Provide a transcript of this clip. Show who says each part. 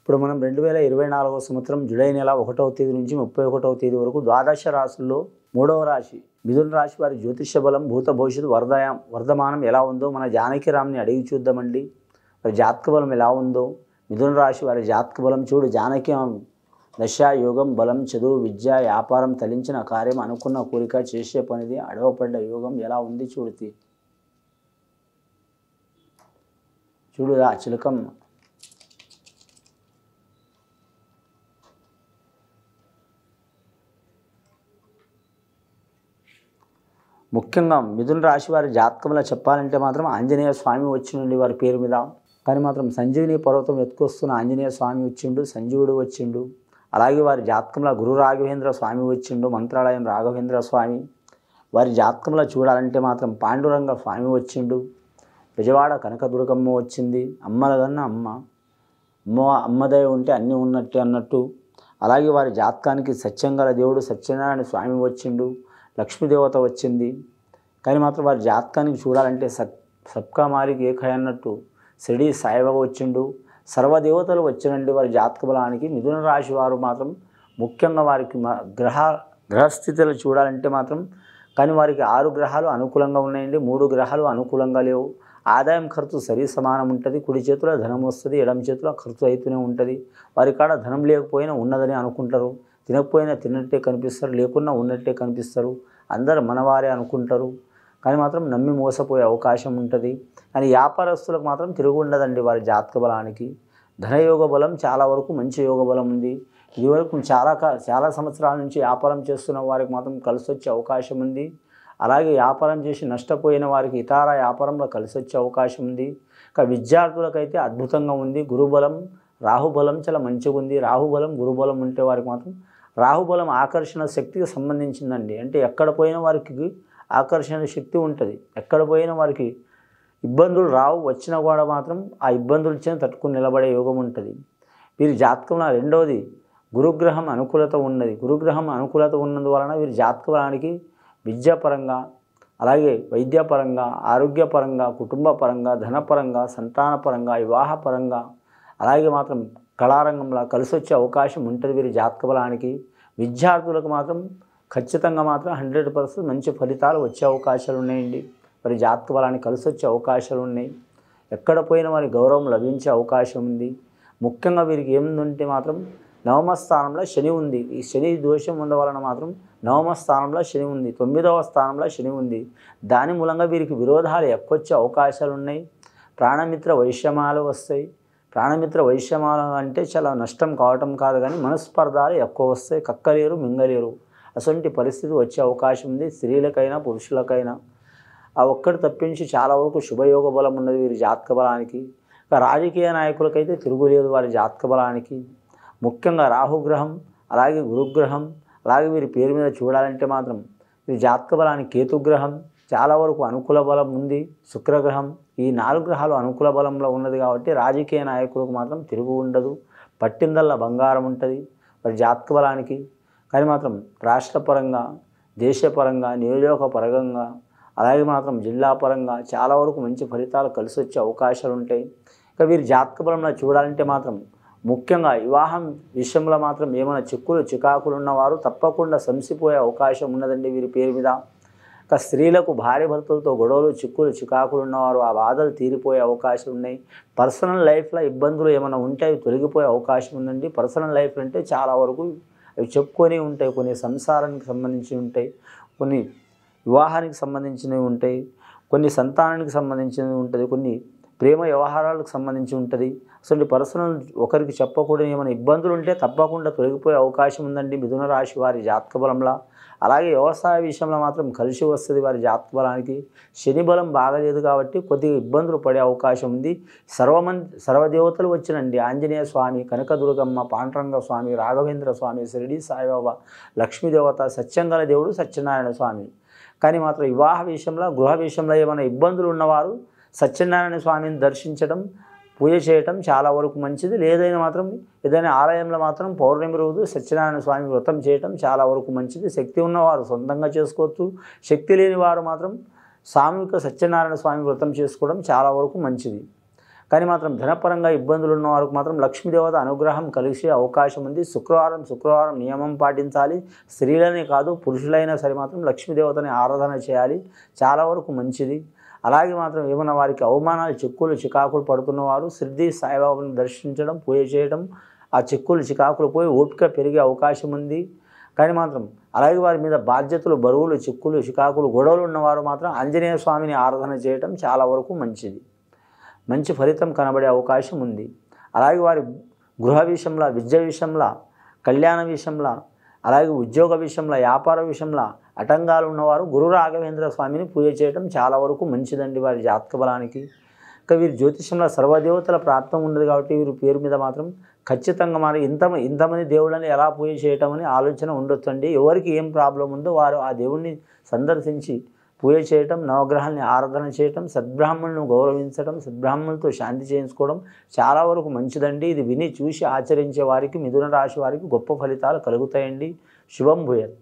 Speaker 1: ఇప్పుడు మనం 2024 సంవత్సరం జూలై నెల 1వ తేదీ నుంచి 31వ తేదీ వరకు ద్వాదశ రాశుల్లో 3వ రాశి మిథున రాశి వారి జ్యోతిష్య బలం భూత భవిష్యత్తు వర్ధమానం ఎలా ఉందో మన జానకిరామ్ని అడిగి చూద్దామండి. వారి జాతక బలం ఎలా ఉందో మిథున రాశి వారి జాతక బలం చూడు. జానకి దశ యోగం బలం చదువు విద్య వ్యాపారం తలించిన కార్యం అనుకున్న కోరిక చేసే పనిది అడవపడ్డ యోగం ఎలా ఉంది చూడు ఆ చిలకం. ముఖ్యంగా మిథున రాశి వారి జాతకంలో చెప్పాలంటే మాత్రం ఆంజనేయ స్వామి వచ్చిండి వారి పేరు మీద. కానీ మాత్రం సంజీవిని పర్వతం ఎత్తుకొస్తున్న ఆంజనేయ స్వామి వచ్చిండు, సంజీవుడు వచ్చిండు. అలాగే వారి జాతకంలో గురు రాఘవేంద్ర స్వామి వచ్చిండు, మంత్రాలయం రాఘవేంద్ర స్వామి. వారి జాతకంలో చూడాలంటే మాత్రం పాండురంగ స్వామి వచ్చిండు, విజయవాడ కనకదుర్గమ్మ వచ్చింది. అమ్మలగన్న అమ్మదయ ఉంటే అన్నీ ఉన్నట్టే అన్నట్టు. అలాగే వారి జాతకానికి సత్యంగల దేవుడు సత్యనారాయణ స్వామి వచ్చిండు, లక్ష్మీదేవత వచ్చింది. కానీ మాత్రం వారి జాతకానికి చూడాలంటే సబ్కా మాలిక్ ఏకై అన్నట్టు షిరిడి సాయిబాబా వచ్చిండు, సర్వదేవతలు వచ్చినండి వారి జాతక బలానికి. మిథున రాశి వారు మాత్రం ముఖ్యంగా వారికి గ్రహస్థితులు చూడాలంటే మాత్రం కానీ వారికి 6 గ్రహాలు అనుకూలంగా ఉన్నాయండి, 3 గ్రహాలు అనుకూలంగా లేవు. ఆదాయం ఖర్చు సరి సమానం ఉంటుంది. కుడి చేతిలో ధనం వస్తుంది, ఎడమ చేతిలో ఖర్చు అవుతూనే ఉంటుంది. వారి కాడ ధనం లేకపోయినా ఉన్నదని అనుకుంటారు, తినకపోయినా తిన్నట్టే కనిపిస్తారు, లేకున్నా ఉన్నట్టే కనిపిస్తారు. అందరూ మనవారే అనుకుంటారు. కానీ మాత్రం నమ్మి మోసపోయే అవకాశం ఉంటుంది. కానీ వ్యాపారస్తులకు మాత్రం తిరుగు ఉండదండి వారి జాతక బలానికి. ధనయోగ బలం చాలా వరకు మంచి యోగ బలం ఉంది. ఇదివరకు చాలా సంవత్సరాల నుంచి వ్యాపారం చేస్తున్న వారికి మాత్రం కలిసి వచ్చే అవకాశం ఉంది. అలాగే వ్యాపారం చేసి నష్టపోయిన వారికి ఇతర వ్యాపారంలో కలిసి వచ్చే అవకాశం ఉంది. ఇక విద్యార్థులకైతే అద్భుతంగా ఉంది. గురుబలం రాహుబలం చాలా మంచిగా ఉంది. రాహుబలం గురుబలం ఉంటే వారికి మాత్రం రాహుబలం ఆకర్షణ శక్తికి సంబంధించిందండి. అంటే ఎక్కడ పోయిన వారికి ఆకర్షణ శక్తి ఉంటుంది, ఎక్కడ పోయిన వారికి ఇబ్బందులు రావు, వచ్చినా కూడా మాత్రం ఆ ఇబ్బందులు ఇచ్చిన తట్టుకుని నిలబడే యోగం ఉంటుంది. వీరి జాతకంలో రెండవది గురుగ్రహం అనుకూలత ఉన్నది. గురుగ్రహం అనుకూలత ఉన్నందువలన వీరి జాతక బలానికి విద్యాపరంగా, అలాగే వైద్యపరంగా, ఆరోగ్యపరంగా, కుటుంబపరంగా, ధనపరంగా, సంతానపరంగా, వివాహపరంగా, అలాగే మాత్రం కళారంగంలో కలిసి వచ్చే అవకాశం ఉంటుంది వీరి జాతక బలానికి. విద్యార్థులకు మాత్రం ఖచ్చితంగా మాత్రం 100% మంచి ఫలితాలు వచ్చే అవకాశాలు ఉన్నాయండి. మరి జాతక బలానికి కలిసి వచ్చే అవకాశాలు ఉన్నాయి. ఎక్కడ పోయిన వారి గౌరవం లభించే అవకాశం ఉంది. ముఖ్యంగా వీరికి ఏముందంటే మాత్రం నవమ స్థానంలో శని ఉంది. ఈ శని దోషం ఉండవలన మాత్రం నవమ స్థానంలో శని ఉంది, 9వ స్థానంలో శని ఉంది. దాని మూలంగా వీరికి విరోధాలు ఎక్కువచ్చే అవకాశాలు ఉన్నాయి. ప్రాణమిత్ర వైషమ్యాలు వస్తాయి. ప్రాణమిత్ర వైషమ్యాలు అంటే చాలా నష్టం కావటం కాదు, కానీ మనస్పర్ధాలు ఎక్కువ వస్తాయి. కక్కలేరు మింగలేరు అటువంటి పరిస్థితి వచ్చే అవకాశం ఉంది. స్త్రీలకైనా పురుషులకైనా ఆ ఒక్కటి తప్పించి చాలా వరకు శుభయోగ బలం ఉన్నది వీరి జాతక బలానికి. ఇక రాజకీయ నాయకులకైతే తిరుగులేదు వారి జాతక బలానికి. ముఖ్యంగా రాహుగ్రహం, అలాగే గురుగ్రహం, అలాగే వీరి పేరు మీద చూడాలంటే మాత్రం వీరి జాతక బలానికి కేతుగ్రహం చాలా వరకు అనుకూల బలం ఉంది. శుక్రగ్రహం, ఈ 4 గ్రహాలు అనుకూల బలంలో ఉన్నది కాబట్టి రాజకీయ నాయకులకు మాత్రం తిరుగు ఉండదు. పట్టిందల్లా బంగారం ఉంటుంది వారి జాతక బలానికి. కానీ మాత్రం రాష్ట్రపరంగా, దేశపరంగా, నియోజకపరంగా, అలాగే మాత్రం జిల్లా పరంగా చాలా వరకు మంచి ఫలితాలు కలిసి వచ్చే అవకాశాలు ఉంటాయి. ఇక వీరి జాతక బలంలో చూడాలంటే మాత్రం ముఖ్యంగా వివాహం విషయంలో మాత్రం ఏమైనా చికాకులు ఉన్నవారు తప్పకుండా సంసిపోయే అవకాశం ఉన్నదండి వీరి పేరు మీద. ఇక స్త్రీలకు భార్య భర్తలతో గొడవలు చికాకులు ఉన్నవారు ఆ బాధలు తీరిపోయే అవకాశాలు ఉన్నాయి. పర్సనల్ లైఫ్లో ఇబ్బందులు ఏమైనా ఉంటే అవి తొలగిపోయే అవకాశం ఉందండి. పర్సనల్ లైఫ్ అంటే చాలా వరకు అవి చెప్పుకొని ఉంటాయి. కొన్ని సంసారానికి సంబంధించి ఉంటాయి, కొన్ని వివాహానికి సంబంధించినవి ఉంటాయి, కొన్ని సంతానానికి సంబంధించినవి ఉంటుంది, కొన్ని ప్రేమ వ్యవహారాలకు సంబంధించి ఉంటుంది. అసలు పర్సనల్ ఒకరికి చెప్పకూడని ఏమైనా ఇబ్బందులు ఉంటే తప్పకుండా తొలగిపోయే అవకాశం ఉందండి మిథున రాశి వారి జాతక బలంలో. అలాగే వ్యవసాయ విషయంలో మాత్రం కలిసి వస్తుంది వారి జాతక బలానికి. శని బలం బాగలేదు కాబట్టి కొద్దిగా ఇబ్బందులు పడే అవకాశం ఉంది. సర్వదేవతలు వచ్చినండి. ఆంజనేయ స్వామి, కనకదుర్గమ్మ, పాండురంగ స్వామి, రాఘవేంద్ర స్వామి, షిరిడి సాయిబాబా, లక్ష్మీదేవత, సత్యంగల దేవుడు సత్యనారాయణ స్వామి. కానీ మాత్రం వివాహ విషయంలో, గృహ విషయంలో ఏమైనా ఇబ్బందులు ఉన్నవారు సత్యనారాయణ స్వామిని దర్శించడం, పూజ చేయటం చాలా వరకు మంచిది. లేదైనా మాత్రం ఏదైనా ఆలయంలో మాత్రం పౌర్ణమి రోజు సత్యనారాయణ స్వామి వ్రతం చేయటం చాలా వరకు మంచిది. శక్తి ఉన్నవారు సొంతంగా చేసుకోవచ్చు. శక్తి లేని వారు మాత్రం సామూహిక సత్యనారాయణ స్వామి వ్రతం చేసుకోవడం చాలా వరకు మంచిది. కానీ మాత్రం ధనపరంగా ఇబ్బందులు ఉన్న వారికి మాత్రం లక్ష్మీదేవత అనుగ్రహం కలిసే అవకాశం ఉంది. శుక్రవారం నియమం పాటించాలి. స్త్రీలనే కాదు పురుషులైనా సరే మాత్రం లక్ష్మీదేవతని ఆరాధన చేయాలి, చాలా వరకు మంచిది. అలాగే మాత్రం ఏమన్నా వారికి అవమానాలు చిక్కులు చికాకులు పడుతున్నవారు షిర్డీ సాయిబాబాను దర్శించడం, పూజ చేయడం, ఆ చిక్కులు చికాకులు పోయి ఓపిక పెరిగే అవకాశం ఉంది. కానీ మాత్రం అలాగే వారి మీద బాధ్యతలు, బరువులు, చిక్కులు చికాకులు, గొడవలు ఉన్నవారు మాత్రం ఆంజనేయ స్వామిని ఆరాధన చేయడం చాలా వరకు మంచిది. మంచి ఫలితం కనబడే అవకాశం ఉంది. అలాగే వారి గృహ విషయంలో, విద్య విషయంలో, కళ్యాణ విషయంలో, అలాగే ఉద్యోగ విషయంలో, వ్యాపార విషయంలో ఆటంకాలు ఉన్నవారు గురు రాఘవేంద్ర స్వామిని పూజ చేయడం చాలా వరకు మంచిదండి వారి జాతక బలానికి. ఇంకా వీరి జ్యోతిషంలో సర్వదేవతల ప్రాప్తం ఉండదు కాబట్టి వీరి పేరు మీద మాత్రం ఖచ్చితంగా మరి ఇంతమంది దేవుళ్ళని ఎలా పూజ చేయటం అని ఆలోచన ఉండొచ్చండి. ఎవరికి ఏం ప్రాబ్లం ఉందో వారు ఆ దేవుణ్ణి సందర్శించి పూజ చేయటం, నవగ్రహాన్ని ఆరాధన చేయటం, సద్బ్రాహ్మణులను గౌరవించడం, సద్బ్రాహ్మణులతో శాంతి చేయించుకోవడం చాలా వరకు మంచిదండి. ఇది విని చూసి ఆచరించే వారికి, మిథున రాశి వారికి గొప్ప ఫలితాలు కలుగుతాయండి. శుభం భూయత్.